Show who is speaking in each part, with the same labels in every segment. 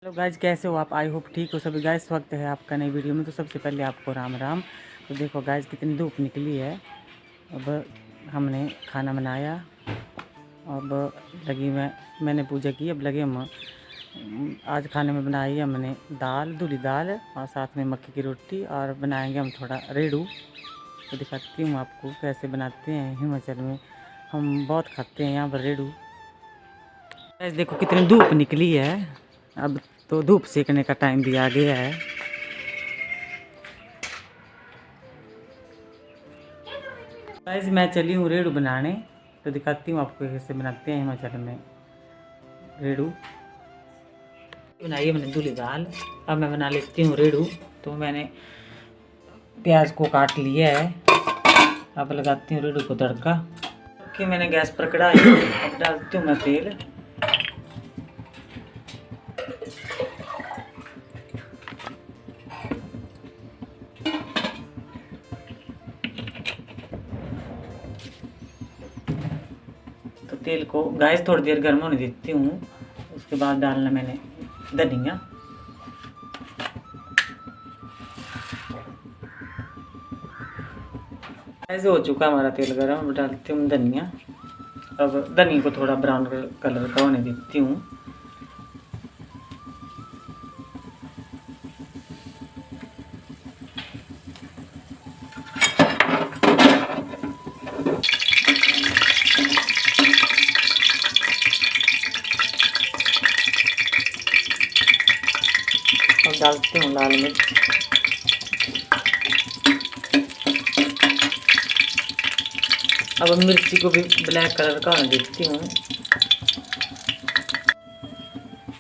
Speaker 1: तो गाइज कैसे हो आप? आई होप ठीक हो सभी गाइज। स्वागत है आपका नई वीडियो में। तो सबसे पहले आपको राम राम। तो देखो गाइज कितनी धूप निकली है। अब हमने खाना बनाया। अब मैंने पूजा की। अब लगे हम आज खाने में बनाई है हमने दाल, दूधी दाल और साथ में मक्की की रोटी और बनाएंगे हम थोड़ा रेड़ू। तो दिखाती हूँ आपको कैसे बनाते हैं। हिमाचल में हम बहुत खाते हैं यहाँ पर रेड़ू। गाइज देखो कितनी धूप निकली है। अब तो धूप सेकने का टाइम भी आ गया है। गाइस मैं चली हूँ रेड़ू बनाने। तो दिखाती हूँ आपको कैसे बनाते हैं हिमाचल में रेड़ू। बनाई है मैंने दूली दाल। अब मैं बना लेती हूँ रेड़ू। तो मैंने प्याज को काट लिया है। अब लगाती हूँ रेड़ू को तड़का। कि मैंने गैस पर कढ़ाई। अब डालती हूँ मैं तेल। तो तेल को गैस थोड़ी देर गर्म होने देती हूँ। उसके बाद डालना मैंने धनिया। ऐसे हो चुका हमारा तेल गर्म। अब डालती हूँ धनिया। अब धनिया को थोड़ा ब्राउन कलर का होने देती हूँ। अब डालती हूँ लाल मिर्च। अब मिर्ची को भी ब्लैक कलर का होने देती हूँ।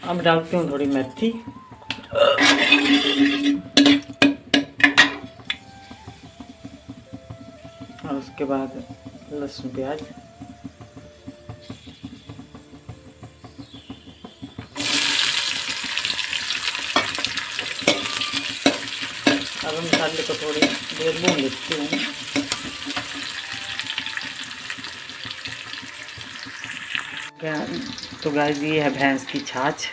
Speaker 1: अब डालती हूँ थोड़ी मेथी। और उसके बाद लहसुन प्याज। अब मसाले को थोड़ी देर भून लेती हूँ। तो गाइस ये है भैंस की छाछ।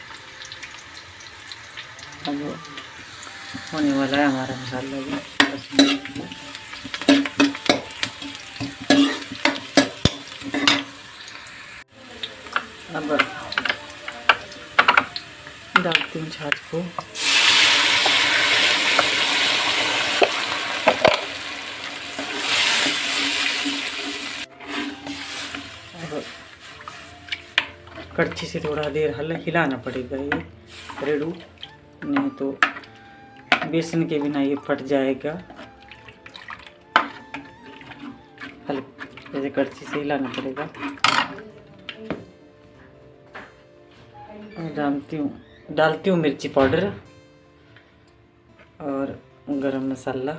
Speaker 1: अब होने वाला है हमारा मसाला भी। अब डालती हूँ छाछ को। अब कड़छी से थोड़ा देर हिलाना पड़ेगा ये रेड़ू, नहीं तो बेसन के बिना ये फट जाएगा। जैसे कड़छी से हिलाना पड़ेगा। डालती हूँ मिर्ची पाउडर और गरम मसाला।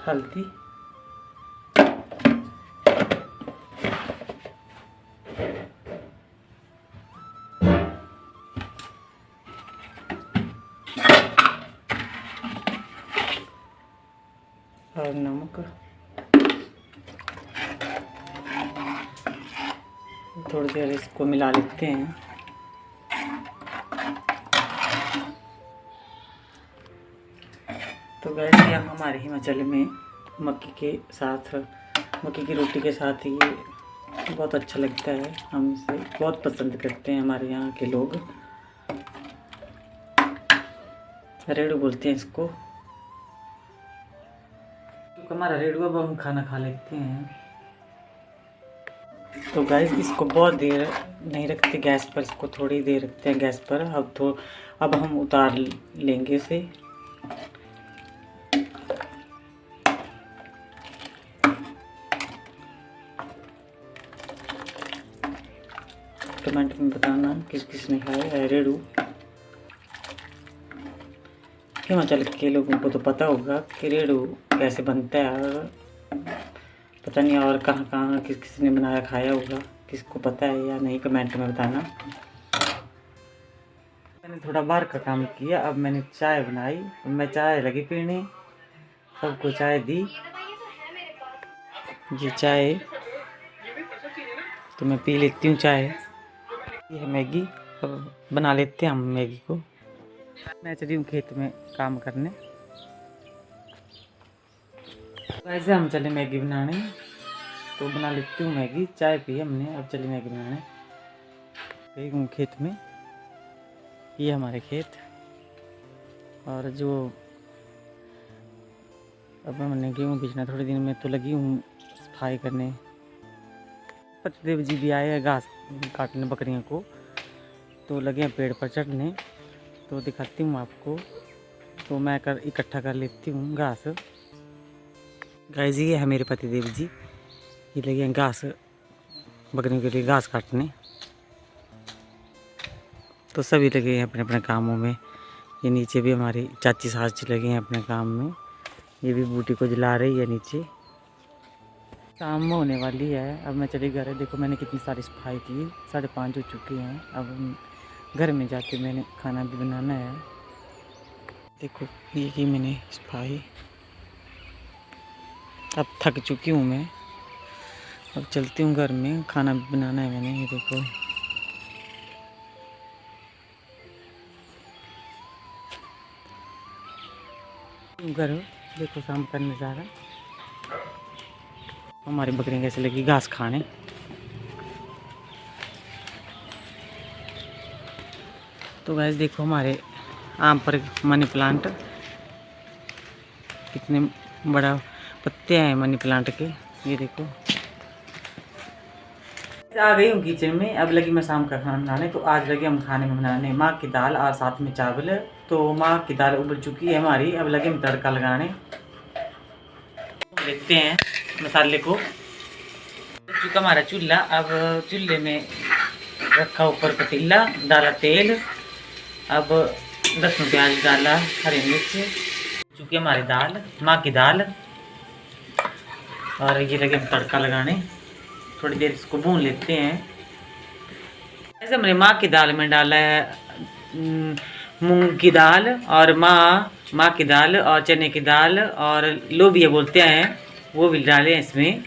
Speaker 1: हल्दी। और नमक। थोड़ी देर इसको मिला लेते हैं। तो गैस ये हमारे हिमाचल में मक्की की रोटी के साथ ये बहुत अच्छा लगता है। हम इसे बहुत पसंद करते हैं हमारे यहाँ के लोग। रेड़ू बोलते हैं इसको। तो हमारा रेड़ू। अब हम खाना खा लेते हैं। तो गैस इसको बहुत देर नहीं रखते गैस पर, इसको थोड़ी देर रखते हैं गैस पर। अब हम उतार लेंगे इसे। कमेंट में बताना किस किस ने खाया है रेड़ू। हिमाचल के लोगों को तो पता होगा कि रेड़ू कैसे बनता है। और पता नहीं और कहाँ कहाँ किस किस ने बनाया खाया होगा। किसको पता है या नहीं कमेंट में बताना। मैंने थोड़ा बाहर का काम किया। अब मैंने चाय बनाई। मैं चाय लगी पीने, सबको चाय दी। ये चाय तो मैं पी लेती हूँ चाय। ये है मैगी, अब बना लेते हैं हम मैगी को। मैं चली हूँ खेत में काम करने। वैसे हम चले मैगी बनाने, तो बना लेती हूँ मैगी। चाय पी हमने, अब चली मैगी बनाने। गई हूँ खेत में, ये हमारे खेत। और जो अब हमने गेहूँ बेचना थोड़े दिन में, तो लगी हूँ सफाई करने। पतिदेव जी भी आए हैं घास काटने बकरियों को, तो लगे हैं पेड़ पर चढ़ने। तो दिखाती हूँ आपको, तो मैं इकट्ठा कर लेती हूँ घास। गाइस ये है मेरे पतिदेव जी, ये लगे हैं घास बकरियों के लिए घास काटने। तो सभी लगे हैं अपने अपने कामों में। ये नीचे भी हमारी चाची सास जी लगे हैं अपने काम में। ये भी बूटी को जला रही है नीचे। शाम में होने वाली है, अब मैं चली घर। देखो मैंने कितनी सारी सफाई की, 5:30 हो चुकी हैं। अब घर में जाके मैंने खाना भी बनाना है। देखो ये की मैंने सफाई, अब थक चुकी हूँ मैं। अब चलती हूँ घर में, खाना भी बनाना है मैंने। ये देखो घर, देखो शाम का नज़ारा। हमारी बकरियाँ कैसे लगी घास खाने। तो गैस देखो हमारे आम पर मनी प्लांट, कितने बड़ा पत्ते हैं मनी प्लांट के। ये देखो आ गई हूँ किचन में। अब लगी मैं शाम का खाना बनाने। तो आज लगे हम खाने में बनाने माँ की दाल और साथ में चावल। तो माँ की दाल उबल चुकी है हमारी, अब लगे हम तड़का लगाने। देखते हैं मसाले को। चुका हमारा चूल्हा, अब चूल्हे में रखा ऊपर पतीला, डाला तेल। अब लहसुन प्याज डाला, हरी मिर्च। चुकी हमारी दाल, माँ की दाल। और ये लगे हम तड़का लगाने। थोड़ी देर इसको भून लेते हैं। ऐसे हमने माँ की दाल में डाला है मूंग की दाल, और माँ की दाल, और चने की दाल, और लोबिया बोलते हैं वो भी डाले हैं इसमें।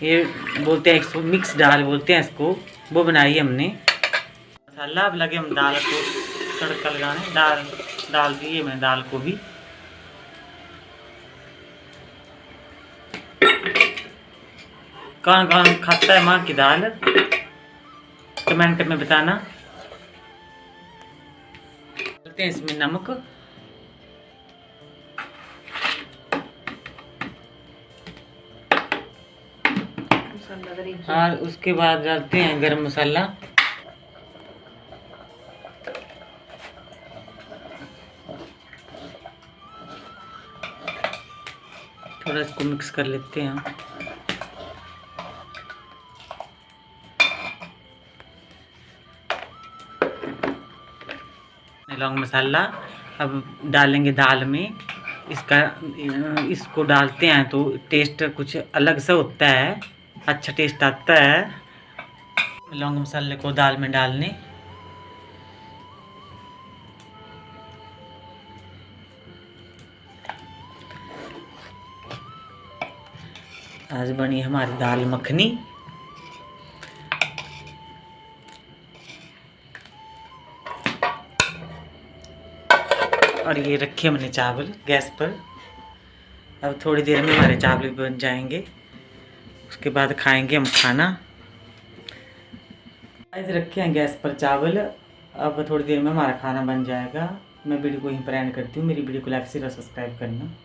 Speaker 1: ये बोलते हैं इसको मिक्स दाल बोलते हैं इसको, वो बनाई हमने। मसाला अब लगे हम दाल को तड़का लगाने। डाल दिए मैंने दाल को भी। कौन कौन खाता है माँ की दाल, कमेंट में बताना। डालते हैं इसमें नमक, और उसके बाद डालते हैं गरम मसाला। थोड़ा इसको मिक्स कर लेते हैं। लौंग मसाला अब डालेंगे दाल में। इसको डालते हैं तो टेस्ट कुछ अलग सा होता है, अच्छा टेस्ट आता है लौंग मसाले को दाल में डालने। आज बनी हमारी दाल मखनी। और ये रखे हमने चावल गैस पर। अब थोड़ी देर में हमारे चावल बन जाएंगे, उसके बाद खाएंगे हम खाना। ऐसे रखे हैं गैस पर चावल, अब थोड़ी देर में हमारा खाना बन जाएगा। मैं वीडियो को यहीं पर एंड करती हूँ। मेरी वीडियो को लाइक शेयर और सब्सक्राइब करना।